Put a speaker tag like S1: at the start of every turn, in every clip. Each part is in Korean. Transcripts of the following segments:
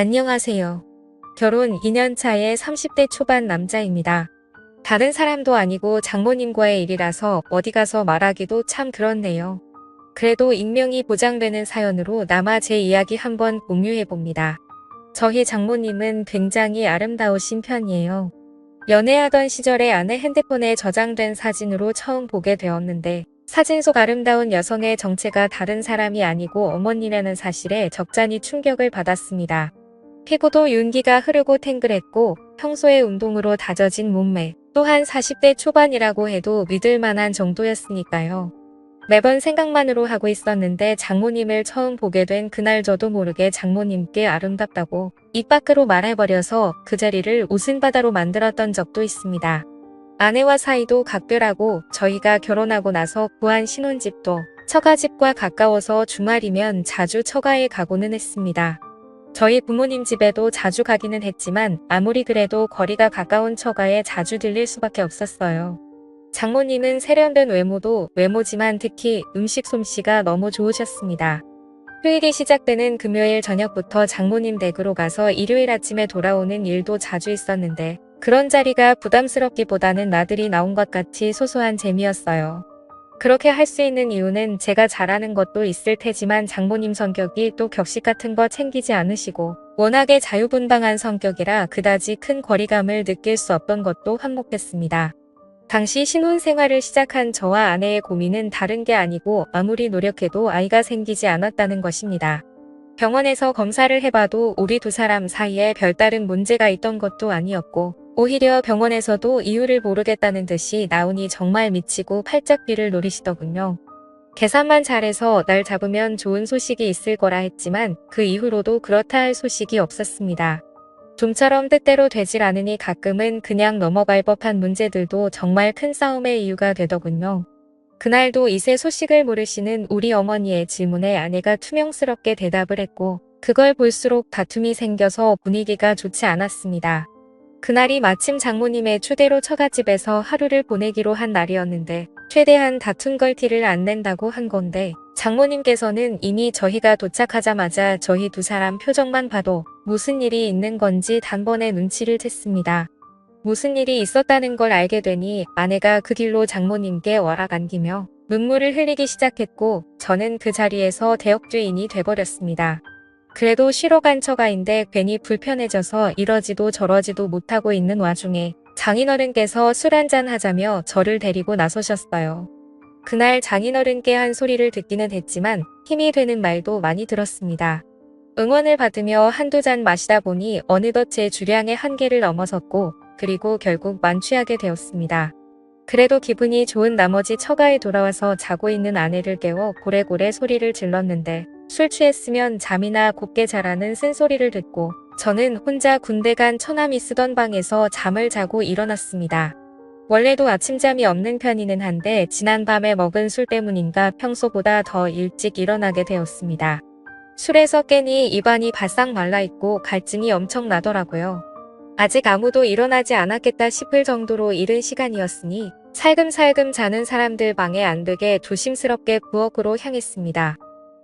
S1: 안녕하세요. 결혼 2년 차의 30대 초반 남자입니다. 다른 사람도 아니고 장모님과의 일이라서 어디 가서 말하기도 참 그렇네요. 그래도 익명이 보장되는 사연으로 남아 제 이야기 한번 공유해봅니다. 저희 장모님은 굉장히 아름다우신 편이에요. 연애하던 시절에 아내 핸드폰에 저장된 사진으로 처음 보게 되었는데 사진 속 아름다운 여성의 정체가 다른 사람이 아니고 어머니라는 사실에 적잖이 충격을 받았습니다. 피부도 윤기가 흐르고 탱글했고 평소의 운동으로 다져진 몸매, 또한 40대 초반이라고 해도 믿을 만한 정도였으니까요. 매번 생각만으로 하고 있었는데 장모님을 처음 보게 된 그날 저도 모르게 장모님께 아름답다고 입 밖으로 말해버려서 그 자리를 웃음바다로 만들었던 적도 있습니다. 아내와 사이도 각별하고 저희가 결혼하고 나서 구한 신혼집도 처가집과 가까워서 주말이면 자주 처가에 가고는 했습니다. 저희 부모님 집에도 자주 가기는 했지만 아무리 그래도 거리가 가까운 처가에 자주 들릴 수밖에 없었어요. 장모님은 세련된 외모도 외모지만 특히 음식 솜씨가 너무 좋으셨습니다. 휴일이 시작되는 금요일 저녁부터 장모님 댁으로 가서 일요일 아침에 돌아오는 일도 자주 있었는데 그런 자리가 부담스럽기보다는 나들이 나온 것 같이 소소한 재미였어요. 그렇게 할 수 있는 이유는 제가 잘하는 것도 있을 테지만 장모님 성격이 또 격식 같은 거 챙기지 않으시고 워낙에 자유분방한 성격이라 그다지 큰 거리감을 느낄 수 없던 것도 한몫했습니다. 당시 신혼생활을 시작한 저와 아내의 고민은 다른 게 아니고 아무리 노력해도 아이가 생기지 않았다는 것입니다. 병원에서 검사를 해봐도 우리 두 사람 사이에 별다른 문제가 있던 것도 아니었고 오히려 병원에서도 이유를 모르겠다는 듯이 나훈이 정말 미치고 팔짝귀를 노리시더군요. 계산만 잘해서 날 잡으면 좋은 소식이 있을 거라 했지만 그 이후로도 그렇다 할 소식이 없었습니다. 좀처럼 뜻대로 되질 않으니 가끔은 그냥 넘어갈 법한 문제들도 정말 큰 싸움의 이유가 되더군요. 그날도 이세 소식을 모르시는 우리 어머니의 질문에 아내가 투명스럽게 대답을 했고 그걸 볼수록 다툼이 생겨서 분위기가 좋지 않았습니다. 그날이 마침 장모님의 추대로 처갓집에서 하루를 보내기로 한 날이었는데 최대한 다툰 걸 티를 안 낸다고 한 건데 장모님께서는 이미 저희가 도착하자마자 저희 두 사람 표정만 봐도 무슨 일이 있는 건지 단번에 눈치를 챘습니다. 무슨 일이 있었다는 걸 알게 되니 아내가 그 길로 장모님께 와락 안기며 눈물을 흘리기 시작했고 저는 그 자리에서 대역죄인이 돼버렸습니다. 그래도 쉬러 간 처가인데 괜히 불편해져서 이러지도 저러지도 못하고 있는 와중에 장인어른께서 술 한잔 하자며 저를 데리고 나서셨어요. 그날 장인어른께 한 소리를 듣기는 했지만 힘이 되는 말도 많이 들었습니다. 응원을 받으며 한두 잔 마시다 보니 어느덧 제 주량의 한계를 넘어섰고 그리고 결국 만취하게 되었습니다. 그래도 기분이 좋은 나머지 처가에 돌아와서 자고 있는 아내를 깨워 고래고래 소리를 질렀는데 술 취했으면 잠이나 곱게 자라는 쓴소리를 듣고 저는 혼자 군대 간 처남이 쓰던 방에서 잠을 자고 일어났습니다. 원래도 아침잠이 없는 편이는 한데 지난밤에 먹은 술 때문인가 평소보다 더 일찍 일어나게 되었습니다. 술에서 깨니 입안이 바싹 말라있고 갈증이 엄청 나더라고요. 아직 아무도 일어나지 않았겠다 싶을 정도로 이른 시간이었으니 살금살금 자는 사람들 방해 안 되게 조심스럽게 부엌으로 향했습니다.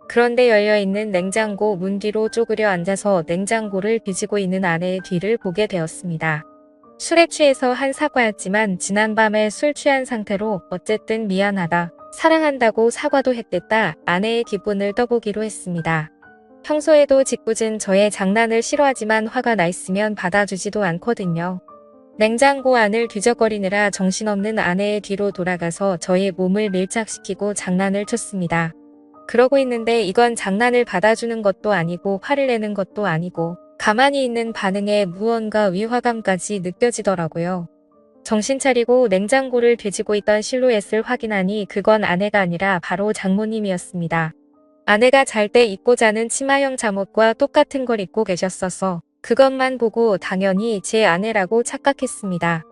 S1: 그런데 열려있는 냉장고 문 뒤로 쪼그려 앉아서 냉장고를 뒤지고 있는 아내의 뒤를 보게 되었습니다. 술에 취해서 한 사과였지만 지난밤에 술 취한 상태로 어쨌든 미안하다, 사랑한다고 사과도 했댔다 아내의 기분을 떠보기로 했습니다. 평소에도 짓궂은 저의 장난을 싫어하지만 화가 나 있으면 받아주지도 않거든요. 냉장고 안을 뒤적거리느라 정신없는 아내의 뒤로 돌아가서 저의 몸을 밀착시키고 장난을 쳤습니다. 그러고 있는데 이건 장난을 받아주는 것도 아니고 화를 내는 것도 아니고 가만히 있는 반응에 무언가 위화감까지 느껴지더라고요. 정신 차리고 냉장고를 뒤지고 있던 실루엣을 확인하니 그건 아내가 아니라 바로 장모님이었습니다. 아내가 잘 때 입고 자는 치마형 잠옷과 똑같은 걸 입고 계셨어서 그것만 보고 당연히 제 아내라고 착각했습니다.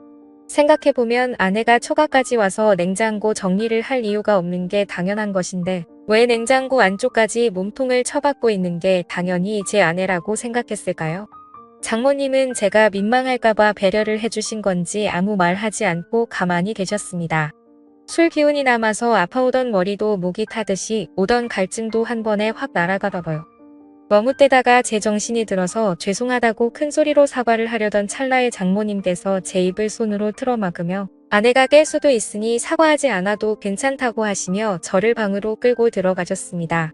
S1: 생각해보면 아내가 처가까지 와서 냉장고 정리를 할 이유가 없는 게 당연한 것인데 왜 냉장고 안쪽까지 몸통을 쳐박고 있는 게 당연히 제 아내라고 생각했을까요? 장모님은 제가 민망할까봐 배려를 해주신 건지 아무 말 하지 않고 가만히 계셨습니다. 술 기운이 남아서 아파오던 머리도 목이 타듯이 오던 갈증도 한 번에 확 날아가더라고요. 너무 떼다가 제 정신이 들어서 죄송하다고 큰 소리로 사과를 하려던 찰나에 장모님께서 제 입을 손으로 틀어막으며 아내가 깰 수도 있으니 사과하지 않아도 괜찮다고 하시며 저를 방으로 끌고 들어가셨습니다.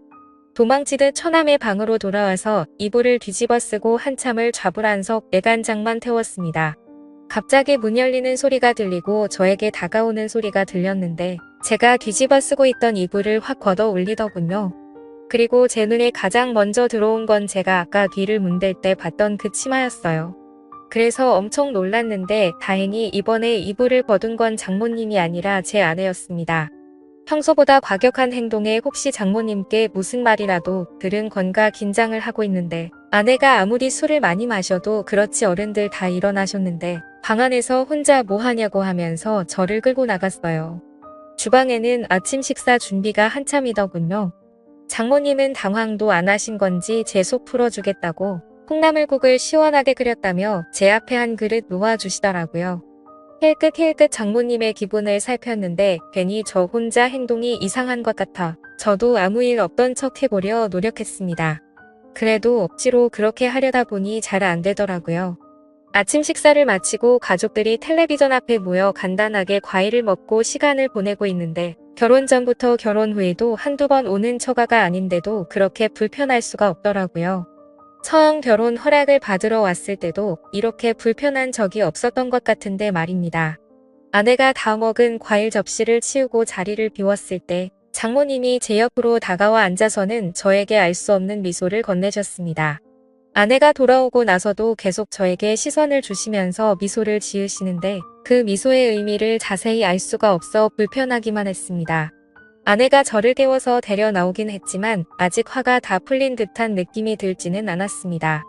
S1: 도망치듯 처남의 방으로 돌아와서 이불을 뒤집어 쓰고 한참을 좌불안석 애간장만 태웠습니다. 갑자기 문 열리는 소리가 들리고 저에게 다가오는 소리가 들렸는데 제가 뒤집어 쓰고 있던 이불을 확 걷어 올리더군요. 그리고 제 눈에 가장 먼저 들어온 건 제가 아까 뒤를 문댈 때 봤던 그 치마였어요. 그래서 엄청 놀랐는데 다행히 이번에 이불을 벗은 건 장모님이 아니라 제 아내였습니다. 평소보다 과격한 행동에 혹시 장모님께 무슨 말이라도 들은 건가 긴장을 하고 있는데 아내가 아무리 술을 많이 마셔도 그렇지 어른들 다 일어나셨는데 방 안에서 혼자 뭐 하냐고 하면서 저를 끌고 나갔어요. 주방에는 아침 식사 준비가 한참이더군요. 장모님은 당황도 안 하신 건지 제 속 풀어주겠다고 콩나물국을 시원하게 끓였다며 제 앞에 한 그릇 놓아주시더라고요. 힐끗힐끗 장모님의 기분을 살폈는데 괜히 저 혼자 행동이 이상한 것 같아 저도 아무 일 없던 척 해보려 노력했습니다. 그래도 억지로 그렇게 하려다 보니 잘 안 되더라고요. 아침 식사를 마치고 가족들이 텔레비전 앞에 모여 간단하게 과일을 먹고 시간을 보내고 있는데 결혼 전부터 결혼 후에도 한두 번 오는 처가가 아닌데도 그렇게 불편할 수가 없더라고요. 처음 결혼 허락을 받으러 왔을 때도 이렇게 불편한 적이 없었던 것 같은데 말입니다. 아내가 다 먹은 과일 접시를 치우고 자리를 비웠을 때 장모님이 제 옆으로 다가와 앉아서는 저에게 알 수 없는 미소를 건네셨습니다. 아내가 돌아오고 나서도 계속 저에게 시선을 주시면서 미소를 지으시는데 그 미소의 의미를 자세히 알 수가 없어 불편하기만 했습니다. 아내가 저를 깨워서 데려 나오긴 했지만 아직 화가 다 풀린 듯한 느낌이 들지는 않았습니다.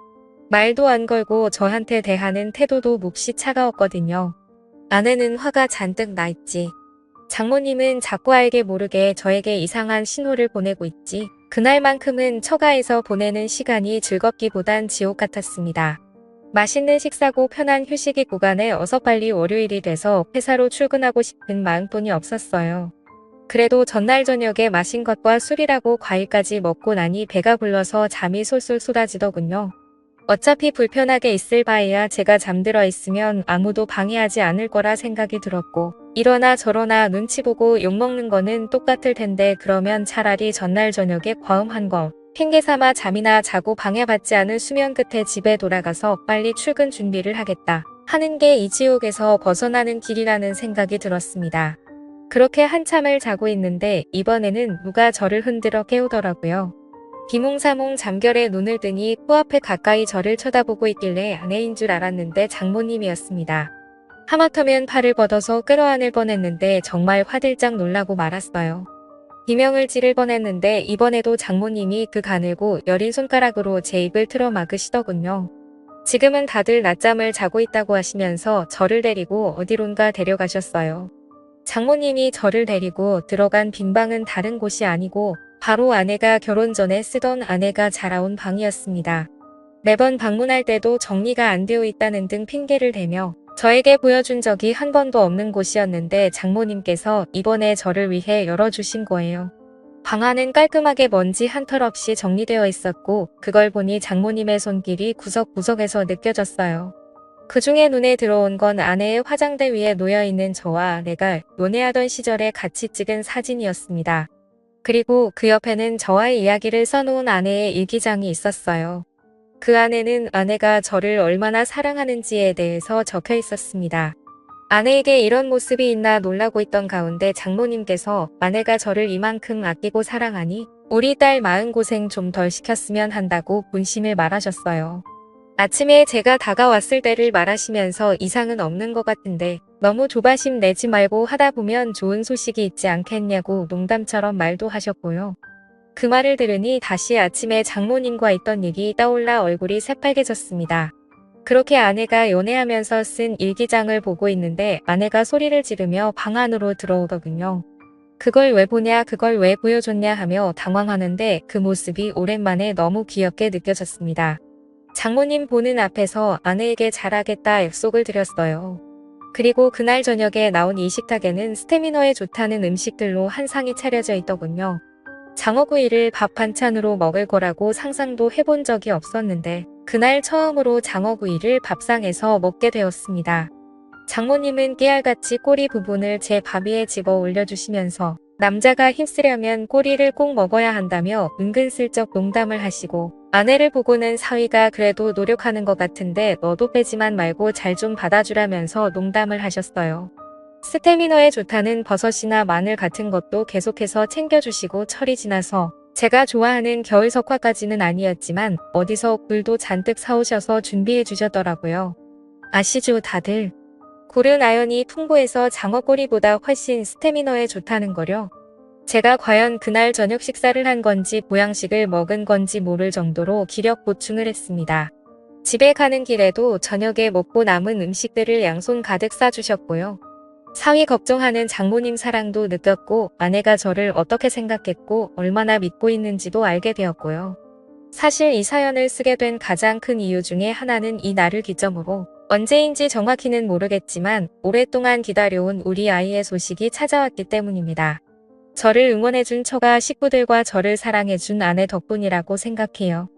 S1: 말도 안 걸고 저한테 대하는 태도도 몹시 차가웠거든요. 아내는 화가 잔뜩 나 있지. 장모님은 자꾸 알게 모르게 저에게 이상한 신호를 보내고 있지. 그날만큼은 처가에서 보내는 시간이 즐겁기보단 지옥 같았습니다. 맛있는 식사고 편한 휴식이 구간에 어서 빨리 월요일이 돼서 회사로 출근하고 싶은 마음뿐이 없었어요. 그래도 전날 저녁에 마신 것과 술이라고 과일까지 먹고 나니 배가 불러서 잠이 솔솔 쏟아지더군요. 어차피 불편하게 있을 바에야 제가 잠들어 있으면 아무도 방해하지 않을 거라 생각이 들었고 이러나 저러나 눈치 보고 욕먹는 거는 똑같을 텐데 그러면 차라리 전날 저녁에 과음한 거 핑계 삼아 잠이나 자고 방해받지 않은 수면 끝에 집에 돌아가서 빨리 출근 준비를 하겠다 하는 게 이 지옥에서 벗어나는 길이라는 생각이 들었습니다. 그렇게 한참을 자고 있는데 이번에는 누가 저를 흔들어 깨우더라고요. 비몽사몽 잠결에 눈을 뜨니 코앞에 가까이 저를 쳐다보고 있길래 아내인 줄 알았는데 장모님이었습니다. 하마터면 팔을 뻗어서 끌어안을 뻔했는데 정말 화들짝 놀라고 말았어요. 비명을 지를 뻔했는데 이번에도 장모님이 그 가늘고 여린 손가락으로 제 입을 틀어 막으시더군요. 지금은 다들 낮잠을 자고 있다고 하시면서 저를 데리고 어디론가 데려가셨어요. 장모님이 저를 데리고 들어간 빈 방은 다른 곳이 아니고 바로 아내가 결혼 전에 쓰던 아내가 자라온 방이었습니다. 매번 방문할 때도 정리가 안 되어 있다는 등 핑계를 대며 저에게 보여준 적이 한 번도 없는 곳이었는데 장모님께서 이번에 저를 위해 열어주신 거예요. 방 안은 깔끔하게 먼지 한 털 없이 정리되어 있었고 그걸 보니 장모님의 손길이 구석구석에서 느껴졌어요. 그중에 눈에 들어온 건 아내의 화장대 위에 놓여있는 저와 아내가 연애하던 시절에 같이 찍은 사진이었습니다. 그리고 그 옆에는 저와의 이야기를 써놓은 아내의 일기장이 있었어요. 그 안에는 아내가 저를 얼마나 사랑하는지에 대해서 적혀 있었습니다. 아내에게 이런 모습이 있나 놀라고 있던 가운데 장모님께서 아내가 저를 이만큼 아끼고 사랑하니 우리 딸 마음고생 좀 덜 시켰으면 한다고 본심을 말하셨어요. 아침에 제가 다가왔을 때를 말하시면서 이상은 없는 것 같은데 너무 조바심 내지 말고 하다 보면 좋은 소식이 있지 않겠냐고 농담처럼 말도 하셨고요. 그 말을 들으니 다시 아침에 장모님과 있던 일이 떠올라 얼굴이 새빨개졌습니다. 그렇게 아내가 연애하면서 쓴 일기장을 보고 있는데 아내가 소리를 지르며 방 안으로 들어오더군요. 그걸 왜 보냐 그걸 왜 보여줬냐 하며 당황하는데 그 모습이 오랜만에 너무 귀엽게 느껴졌습니다. 장모님 보는 앞에서 아내에게 잘하겠다 약속을 드렸어요. 그리고 그날 저녁에 나온 이 식탁에는 스태미너에 좋다는 음식들로 한 상이 차려져 있더군요. 장어구이를 밥 반찬으로 먹을 거라고 상상도 해본 적이 없었는데 그날 처음으로 장어구이를 밥상에서 먹게 되었습니다. 장모님은 깨알같이 꼬리 부분을 제 밥 위에 집어 올려주시면서 남자가 힘쓰려면 꼬리를 꼭 먹어야 한다며 은근슬쩍 농담을 하시고 아내를 보고는 사위가 그래도 노력하는 것 같은데 너도 빼지만 말고 잘 좀 받아주라면서 농담을 하셨어요. 스태미너에 좋다는 버섯이나 마늘 같은 것도 계속해서 챙겨주시고 철이 지나서 제가 좋아하는 겨울 석화까지는 아니었지만 어디서 굴도 잔뜩 사오셔서 준비해 주셨더라고요. 아시죠 다들? 굴은 아연이 풍부해서 장어꼬리보다 훨씬 스태미너에 좋다는 거려. 제가 과연 그날 저녁 식사를 한 건지 보양식을 먹은 건지 모를 정도로 기력 보충을 했습니다. 집에 가는 길에도 저녁에 먹고 남은 음식들을 양손 가득 싸주셨고요. 사위 걱정하는 장모님 사랑도 느꼈고 아내가 저를 어떻게 생각했고 얼마나 믿고 있는지도 알게 되었고요. 사실 이 사연을 쓰게 된 가장 큰 이유 중에 하나는 이 날을 기점으로 언제인지 정확히는 모르겠지만 오랫동안 기다려온 우리 아이의 소식이 찾아왔기 때문입니다. 저를 응원해준 처가 식구들과 저를 사랑해준 아내 덕분이라고 생각해요.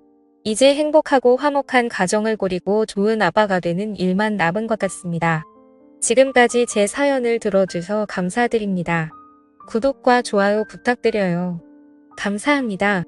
S1: 이제 행복하고 화목한 가정을 꾸리고 좋은 아빠가 되는 일만 남은 것 같습니다. 지금까지 제 사연을 들어주셔서 감사드립니다. 구독과 좋아요 부탁드려요. 감사합니다.